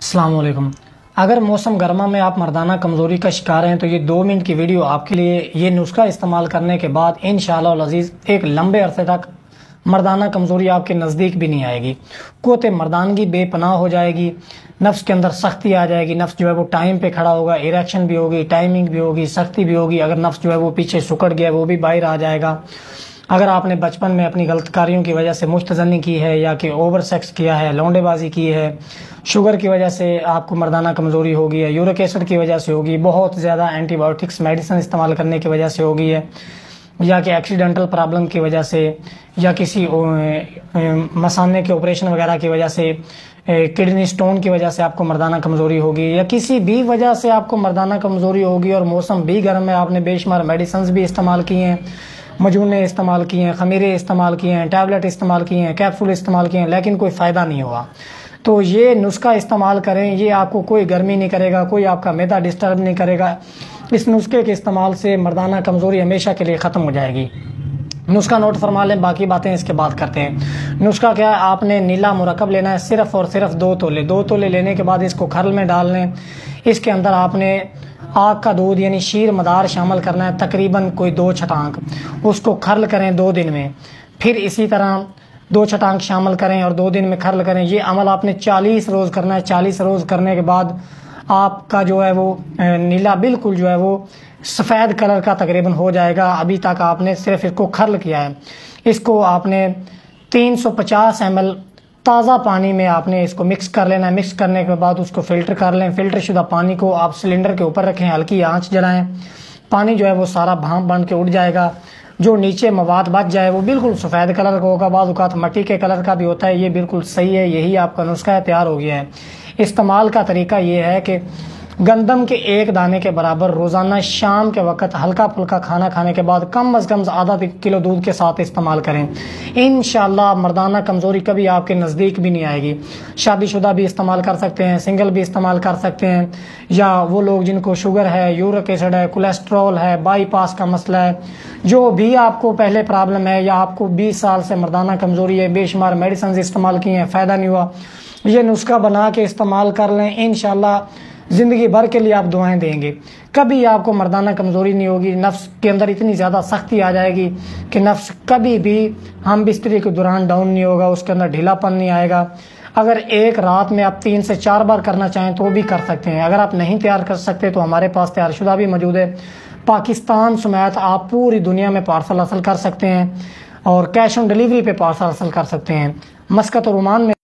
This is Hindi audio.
अस्सलाम वालेकुम। अगर मौसम गर्मा में आप मर्दाना कमज़ोरी का शिकार हैं तो ये 2 मिनट की वीडियो आपके लिए। ये नुस्खा इस्तेमाल करने के बाद इंशाअल्लाह अज़ीज़ एक लंबे अरसे तक मर्दाना कमज़ोरी आपके नज़दीक भी नहीं आएगी। क़ुव्वत मर्दानगी बेपनाह हो जाएगी, नफ्स के अंदर सख्ती आ जाएगी, नफ्स जो है वो टाइम पे खड़ा होगा, इरेक्शन भी होगी, टाइमिंग भी होगी, सख्ती भी होगी। अगर नफ्स जो है वो पीछे सुकड़ गया वो भी बाहर आ जाएगा। अगर आपने बचपन में अपनी गलत कार्यों की वजह से मुश्तज़नी की है या कि ओवर सेक्स किया है, लौंडेबाजी की है, शुगर की वजह से आपको मर्दाना कमज़ोरी होगी है, यूरिक एसिड की वजह से होगी, बहुत ज़्यादा एंटीबायोटिक्स मेडिसिन इस्तेमाल करने की वजह से होगी है, या कि एक्सीडेंटल प्रॉब्लम की वजह से, या किसी मसाने के ऑपरेशन वगैरह की वजह से, किडनी स्टोन की वजह से आपको मर्दाना कमज़ोरी होगी, या किसी भी वजह से आपको मर्दाना कमज़ोरी होगी और मौसम भी गर्म है, आपने बेशुमार मेडिसिन भी इस्तेमाल किए हैं, मजूने इस्तेमाल किए हैं, खमीरे इस्तेमाल किए हैं, टैबलेट इस्तेमाल किए हैं, कैप्सूल इस्तेमाल किए हैं, लेकिन कोई फ़ायदा नहीं हुआ। तो ये नुस्खा इस्तेमाल करें, ये आपको कोई गर्मी नहीं करेगा, कोई आपका मैदा डिस्टर्ब नहीं करेगा। इस नुस्खे के इस्तेमाल से मर्दाना कमज़ोरी हमेशा के लिए ख़त्म हो जाएगी। नुस्खा नोट फरमा लें, बाकी बातें इसके बाद करते हैं। नुस्खा क्या है, आपने नीला मुरक्कब लेना है, सिर्फ और सिर्फ 2 तोले। 2 तोले लेने के बाद इसको खरल में डाल लें। इसके अंदर आपने आग का दूध यानी शीर मदार शामिल करना है, तकरीबन कोई 2 छटांक। उसको खरल करें 2 दिन में, फिर इसी तरह 2 छटांक शामिल करें और 2 दिन में खरल करें। ये अमल आपने 40 रोज़ करना है। 40 रोज़ करने के बाद आपका जो है वो नीला बिल्कुल जो है वो सफ़ेद कलर का तकरीबन हो जाएगा। अभी तक आपने सिर्फ इसको खरल किया है। इसको आपने 350 ml ताज़ा पानी में आपने इसको मिक्स कर लेना है। मिक्स करने के बाद उसको फ़िल्टर कर लें। फ़िल्टर शुदा पानी को आप सिलेंडर के ऊपर रखें, हल्की आंच जलाएं। पानी जो है वो सारा भाप बन के उड़ जाएगा। जो नीचे मवाद बच जाए वो बिल्कुल सफ़ेद कलर का होगा, बाद औक़ात मट्टी के कलर का भी होता है। ये बिल्कुल सही है, यही आपका नुस्खा है, तैयार हो गया है। इस्तेमाल का तरीका ये है कि गंदम के 1 दाने के बराबर रोज़ाना शाम के वक्त हल्का फुल्का खाना खाने के बाद कम अज़ कम आधा किलो दूध के साथ इस्तेमाल करें। इंशाअल्लाह मर्दाना कमज़ोरी कभी आपके नज़दीक भी नहीं आएगी। शादीशुदा भी इस्तेमाल कर सकते हैं, सिंगल भी इस्तेमाल कर सकते हैं, या वो लोग जिनको शुगर है, यूरिक एसिड है, कोलेस्ट्रॉल है, बाईपास का मसला है, जो भी आपको पहले प्रॉब्लम है, या आपको 20 साल से मर्दाना कमज़ोरी है, बेशुमार मेडिसिन इस्तेमाल किए हैं, फ़ायदा नहीं हुआ, ये नुस्खा बना के इस्तेमाल कर लें। इंशाअल्लाह ज़िंदगी भर के लिए आप दुआएं देंगे, कभी आपको मर्दाना कमज़ोरी नहीं होगी। नफ्स के अंदर इतनी ज़्यादा सख्ती आ जाएगी कि नफ्स कभी भी हम बिस्तरी के दौरान डाउन नहीं होगा, उसके अंदर ढीलापन नहीं आएगा। अगर एक रात में आप 3 से 4 बार करना चाहें तो भी कर सकते हैं। अगर आप नहीं तैयार कर सकते तो हमारे पास तैयारशुदा भी मौजूद है। पाकिस्तान समेत आप पूरी दुनिया में पार्सल हासिल कर सकते हैं और कैश ऑन डिलीवरी पे पार्सल हासिल कर सकते हैं। मस्कत और ओमान में